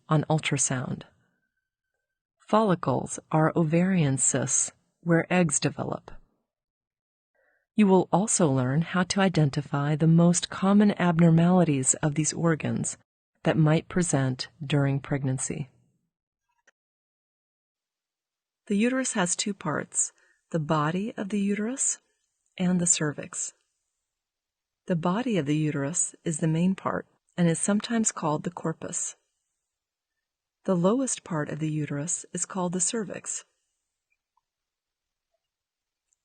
on ultrasound. Follicles are ovarian cysts where eggs develop. You will also learn how to identify the most common abnormalities of these organs that might present during pregnancy. The uterus has two parts, the body of the uterus and the cervix. The body of the uterus is the main part and is sometimes called the corpus. The lowest part of the uterus is called the cervix.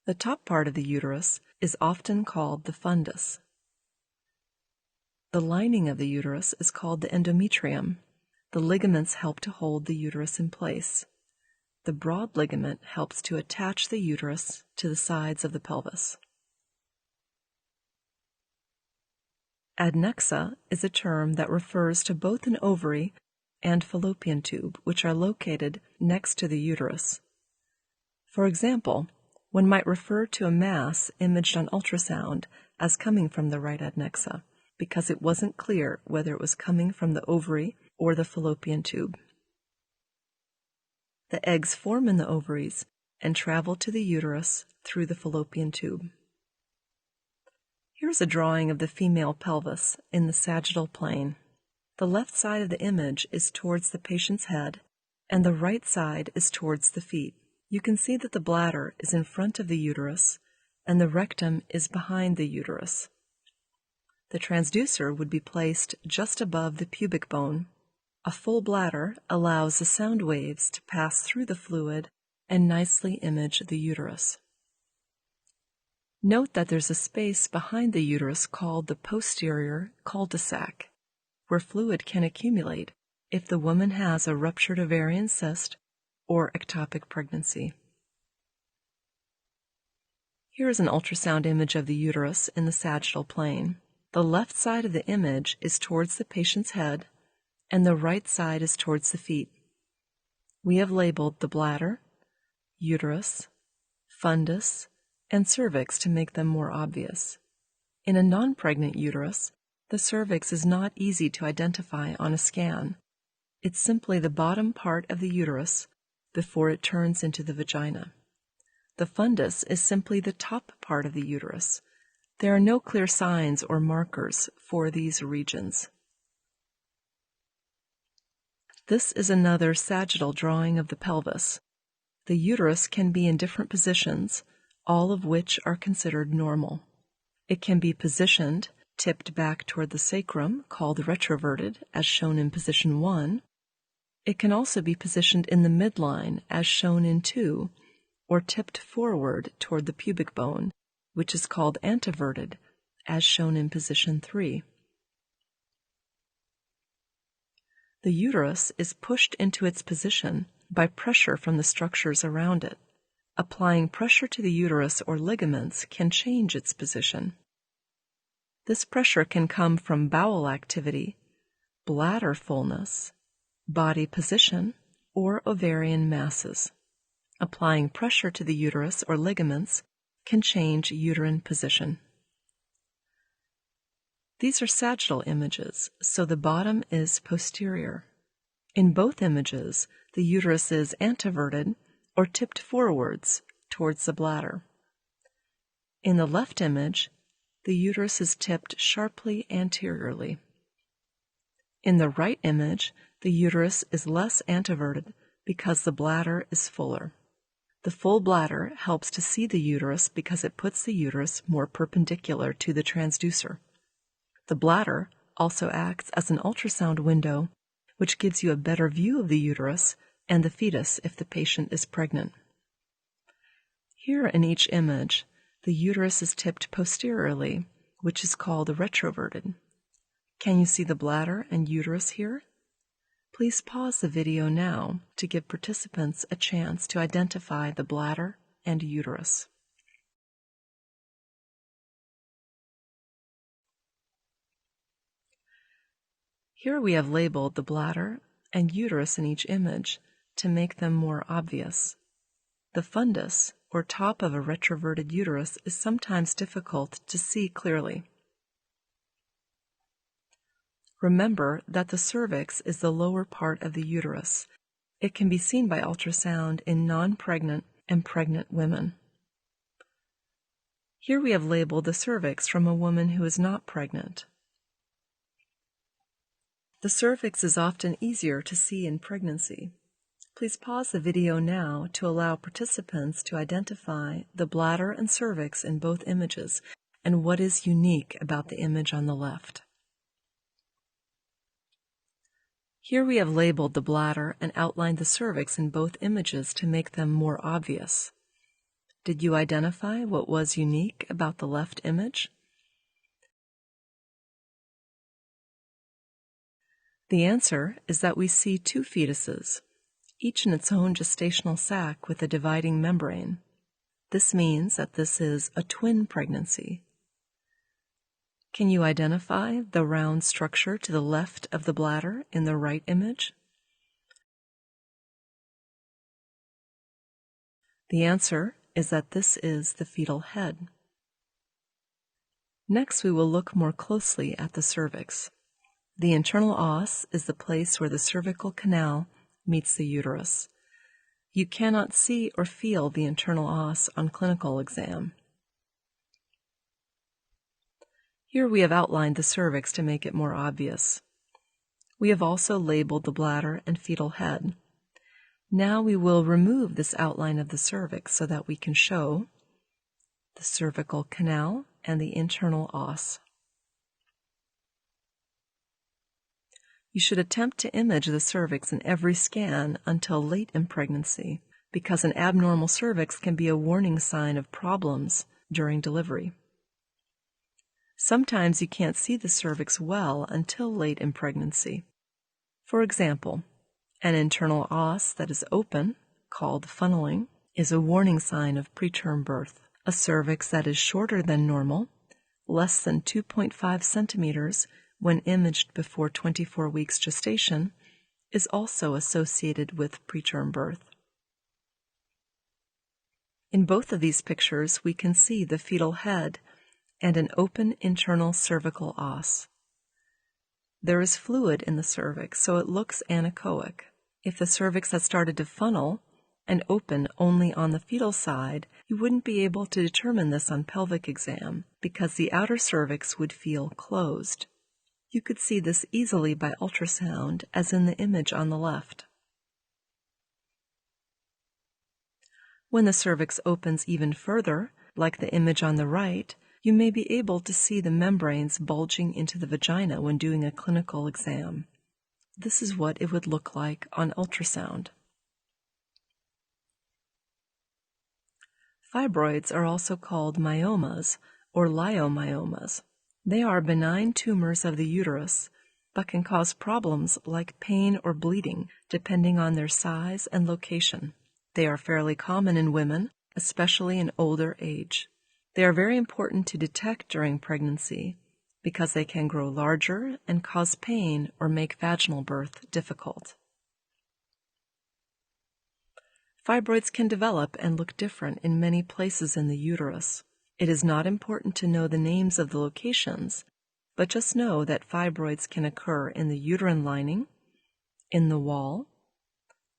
The top part of the uterus is often called the fundus. The lining of the uterus is called the endometrium. The ligaments help to hold the uterus in place. The broad ligament helps to attach the uterus to the sides of the pelvis. Adnexa is a term that refers to both an ovary and fallopian tube, which are located next to the uterus. For example, one might refer to a mass imaged on ultrasound as coming from the right adnexa, because it wasn't clear whether it was coming from the ovary or the fallopian tube. The eggs form in the ovaries and travel to the uterus through the fallopian tube. Here's a drawing of the female pelvis in the sagittal plane. The left side of the image is towards the patient's head, and the right side is towards the feet. You can see that the bladder is in front of the uterus, and the rectum is behind the uterus. The transducer would be placed just above the pubic bone. A full bladder allows the sound waves to pass through the fluid and nicely image the uterus. Note that there's a space behind the uterus called the posterior cul-de-sac, where fluid can accumulate if the woman has a ruptured ovarian cyst or ectopic pregnancy. Here is an ultrasound image of the uterus in the sagittal plane. The left side of the image is towards the patient's head, and the right side is towards the feet. We have labeled the bladder, uterus, fundus, and cervix to make them more obvious. In a non-pregnant uterus, the cervix is not easy to identify on a scan. It's simply the bottom part of the uterus before it turns into the vagina. The fundus is simply the top part of the uterus. There are no clear signs or markers for these regions. This is another sagittal drawing of the pelvis. The uterus can be in different positions, all of which are considered normal. It can be positioned tipped back toward the sacrum, called retroverted, as shown in position 1. It can also be positioned in the midline, as shown in 2, or tipped forward toward the pubic bone, which is called anteverted, as shown in position 3. The uterus is pushed into its position by pressure from the structures around it. Applying pressure to the uterus or ligaments can change its position. This pressure can come from bowel activity, bladder fullness, body position, or ovarian masses. Applying pressure to the uterus or ligaments can change uterine position. These are sagittal images, so the bottom is posterior. In both images, the uterus is anteverted or tipped forwards towards the bladder. In the left image, the uterus is tipped sharply anteriorly. In the right image, the uterus is less anteverted because the bladder is fuller. The full bladder helps to see the uterus because it puts the uterus more perpendicular to the transducer. The bladder also acts as an ultrasound window, which gives you a better view of the uterus and the fetus if the patient is pregnant. Here in each image, the uterus is tipped posteriorly, which is called retroverted. Can you see the bladder and uterus here? Please pause the video now to give participants a chance to identify the bladder and uterus. Here we have labeled the bladder and uterus in each image to make them more obvious. The fundus, or top of a retroverted uterus, is sometimes difficult to see clearly. Remember that the cervix is the lower part of the uterus. It can be seen by ultrasound in non-pregnant and pregnant women. Here we have labeled the cervix from a woman who is not pregnant. The cervix is often easier to see in pregnancy. Please pause the video now to allow participants to identify the bladder and cervix in both images and what is unique about the image on the left. Here we have labeled the bladder and outlined the cervix in both images to make them more obvious. Did you identify what was unique about the left image? The answer is that we see two fetuses, each in its own gestational sac with a dividing membrane. This means that this is a twin pregnancy. Can you identify the round structure to the left of the bladder in the right image? The answer is that this is the fetal head. Next, we will look more closely at the cervix. The internal os is the place where the cervical canal meets the uterus. You cannot see or feel the internal os on clinical exam. Here we have outlined the cervix to make it more obvious. We have also labeled the bladder and fetal head. Now we will remove this outline of the cervix so that we can show the cervical canal and the internal os. You should attempt to image the cervix in every scan until late in pregnancy, because an abnormal cervix can be a warning sign of problems during delivery. Sometimes you can't see the cervix well until late in pregnancy. For example, an internal os that is open, called funneling, is a warning sign of preterm birth. A cervix that is shorter than normal, less than 2.5 centimeters when imaged before 24 weeks gestation, is also associated with preterm birth. In both of these pictures, we can see the fetal head and an open internal cervical os. There is fluid in the cervix, so it looks anechoic. If the cervix had started to funnel and open only on the fetal side, you wouldn't be able to determine this on pelvic exam because the outer cervix would feel closed. You could see this easily by ultrasound, as in the image on the left. When the cervix opens even further, like the image on the right, you may be able to see the membranes bulging into the vagina when doing a clinical exam. This is what it would look like on ultrasound. Fibroids are also called myomas or leiomyomas. They are benign tumors of the uterus, but can cause problems like pain or bleeding depending on their size and location. They are fairly common in women, especially in older age. They are very important to detect during pregnancy because they can grow larger and cause pain or make vaginal birth difficult. Fibroids can develop and look different in many places in the uterus. It is not important to know the names of the locations, but just know that fibroids can occur in the uterine lining, in the wall,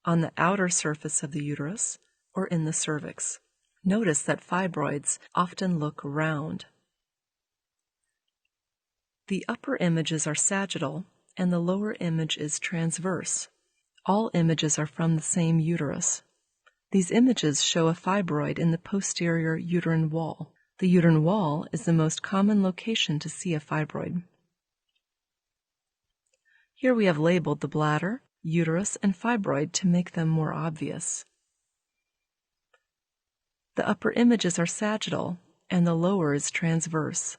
on the outer surface of the uterus, or in the cervix. Notice that fibroids often look round. The upper images are sagittal and the lower image is transverse. All images are from the same uterus. These images show a fibroid in the posterior uterine wall. The uterine wall is the most common location to see a fibroid. Here we have labeled the bladder, uterus, and fibroid to make them more obvious. The upper images are sagittal and the lower is transverse.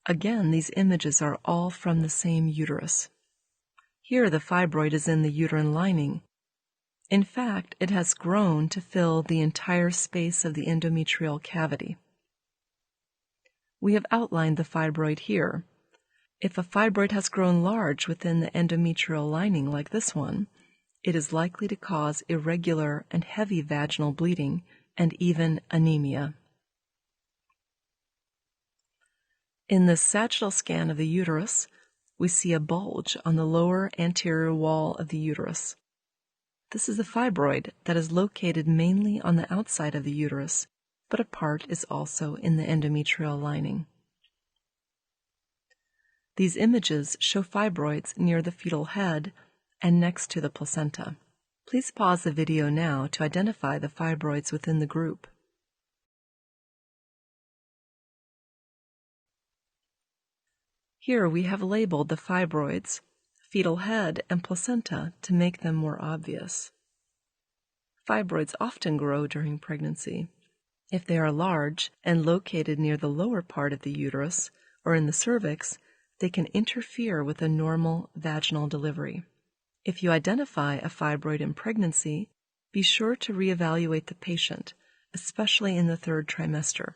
Again, these images are all from the same uterus. Here the fibroid is in the uterine lining. In fact, it has grown to fill the entire space of the endometrial cavity. We have outlined the fibroid here. If a fibroid has grown large within the endometrial lining like this one, it is likely to cause irregular and heavy vaginal bleeding and even anemia. In this sagittal scan of the uterus, we see a bulge on the lower anterior wall of the uterus. This is a fibroid that is located mainly on the outside of the uterus, but a part is also in the endometrial lining. These images show fibroids near the fetal head and next to the placenta. Please pause the video now to identify the fibroids within the group. Here we have labeled the fibroids, fetal head, and placenta to make them more obvious. Fibroids often grow during pregnancy. If they are large and located near the lower part of the uterus or in the cervix, they can interfere with a normal vaginal delivery. If you identify a fibroid in pregnancy, be sure to reevaluate the patient, especially in the 3rd trimester.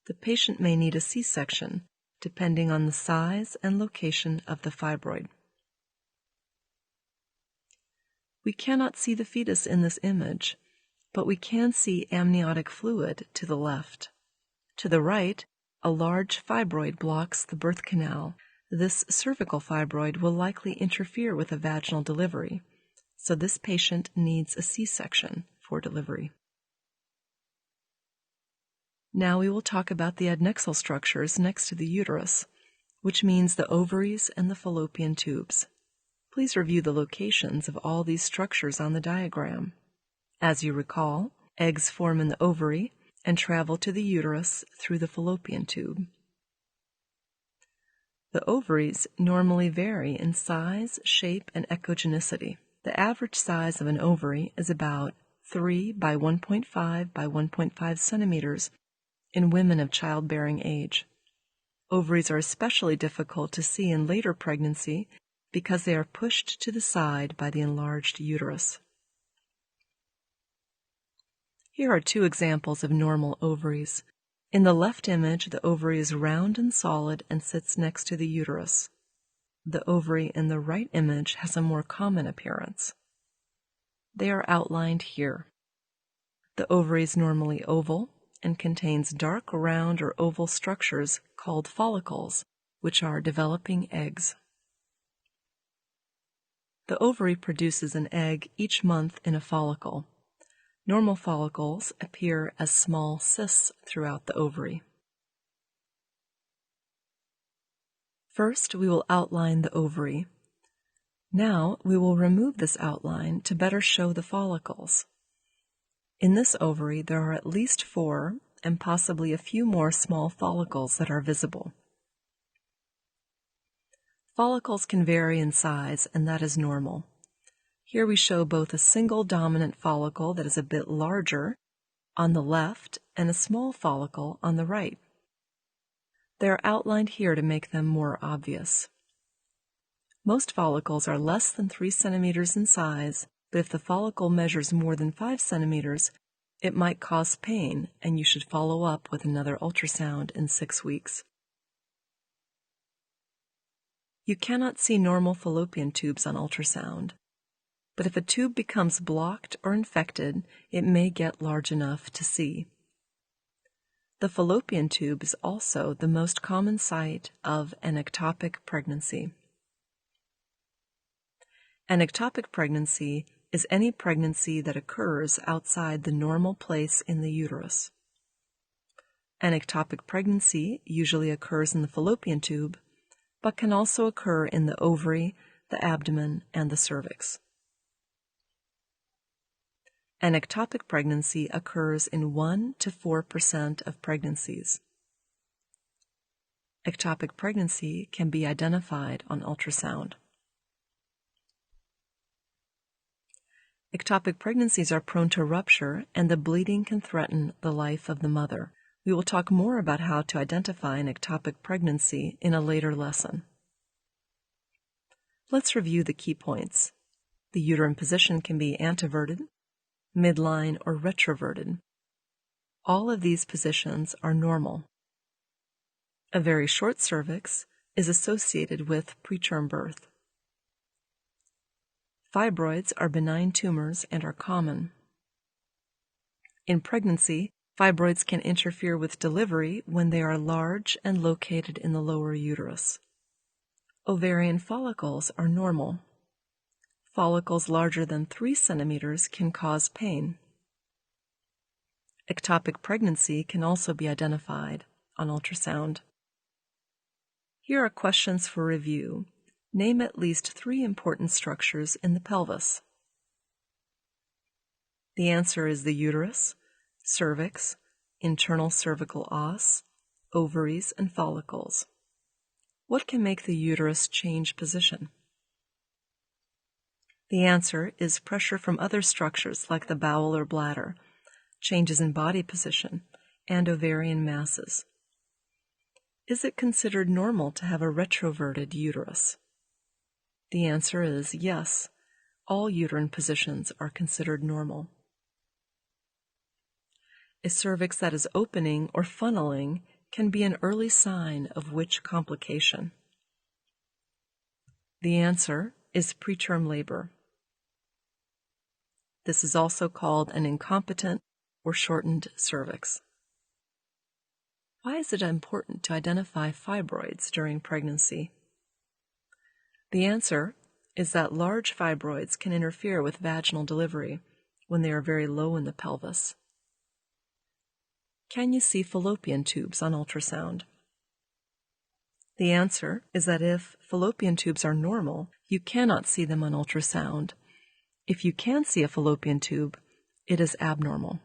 The patient may need a C-section, depending on the size and location of the fibroid. We cannot see the fetus in this image, but we can see amniotic fluid to the left. To the right, a large fibroid blocks the birth canal. This cervical fibroid will likely interfere with a vaginal delivery, so this patient needs a C-section for delivery. Now we will talk about the adnexal structures next to the uterus, which means the ovaries and the fallopian tubes. Please review the locations of all these structures on the diagram. As you recall, eggs form in the ovary and travel to the uterus through the fallopian tube. The ovaries normally vary in size, shape, and echogenicity. The average size of an ovary is about 3 by 1.5 by 1.5 centimeters in women of childbearing age. Ovaries are especially difficult to see in later pregnancy because they are pushed to the side by the enlarged uterus. Here are 2 examples of normal ovaries. In the left image, the ovary is round and solid and sits next to the uterus. The ovary in the right image has a more common appearance. They are outlined here. The ovary is normally oval and contains dark round or oval structures called follicles, which are developing eggs. The ovary produces an egg each month in a follicle. Normal follicles appear as small cysts throughout the ovary. First, we will outline the ovary. Now, we will remove this outline to better show the follicles. In this ovary, there are at least 4 and possibly a few more small follicles that are visible. Follicles can vary in size, and that is normal. Here we show both a single dominant follicle that is a bit larger on the left and a small follicle on the right. They are outlined here to make them more obvious. Most follicles are less than 3 centimeters in size, but if the follicle measures more than 5 centimeters, it might cause pain, and you should follow up with another ultrasound in 6 weeks. You cannot see normal fallopian tubes on ultrasound, but if a tube becomes blocked or infected, it may get large enough to see. The fallopian tube is also the most common site of an ectopic pregnancy. An ectopic pregnancy is any pregnancy that occurs outside the normal place in the uterus. An ectopic pregnancy usually occurs in the fallopian tube, but can also occur in the ovary, the abdomen, and the cervix. An ectopic pregnancy occurs in 1 to 4% of pregnancies. Ectopic pregnancy can be identified on ultrasound. Ectopic pregnancies are prone to rupture, and the bleeding can threaten the life of the mother. We will talk more about how to identify an ectopic pregnancy in a later lesson. Let's review the key points. The uterine position can be anteverted, midline, or retroverted. All of these positions are normal. A very short cervix is associated with preterm birth. Fibroids are benign tumors and are common. In pregnancy, fibroids can interfere with delivery when they are large and located in the lower uterus. Ovarian follicles are normal. Follicles larger than 3 centimeters can cause pain. Ectopic pregnancy can also be identified on ultrasound. Here are questions for review. Name at least 3 important structures in the pelvis. The answer is the uterus, cervix, internal cervical os, ovaries, and follicles. What can make the uterus change position? The answer is pressure from other structures like the bowel or bladder, changes in body position, and ovarian masses. Is it considered normal to have a retroverted uterus? The answer is yes. All uterine positions are considered normal. A cervix that is opening or funneling can be an early sign of which complication? The answer is preterm labor. This is also called an incompetent or shortened cervix. Why is it important to identify fibroids during pregnancy? The answer is that large fibroids can interfere with vaginal delivery when they are very low in the pelvis. Can you see fallopian tubes on ultrasound? The answer is that if fallopian tubes are normal, you cannot see them on ultrasound. If you can see a fallopian tube, it is abnormal.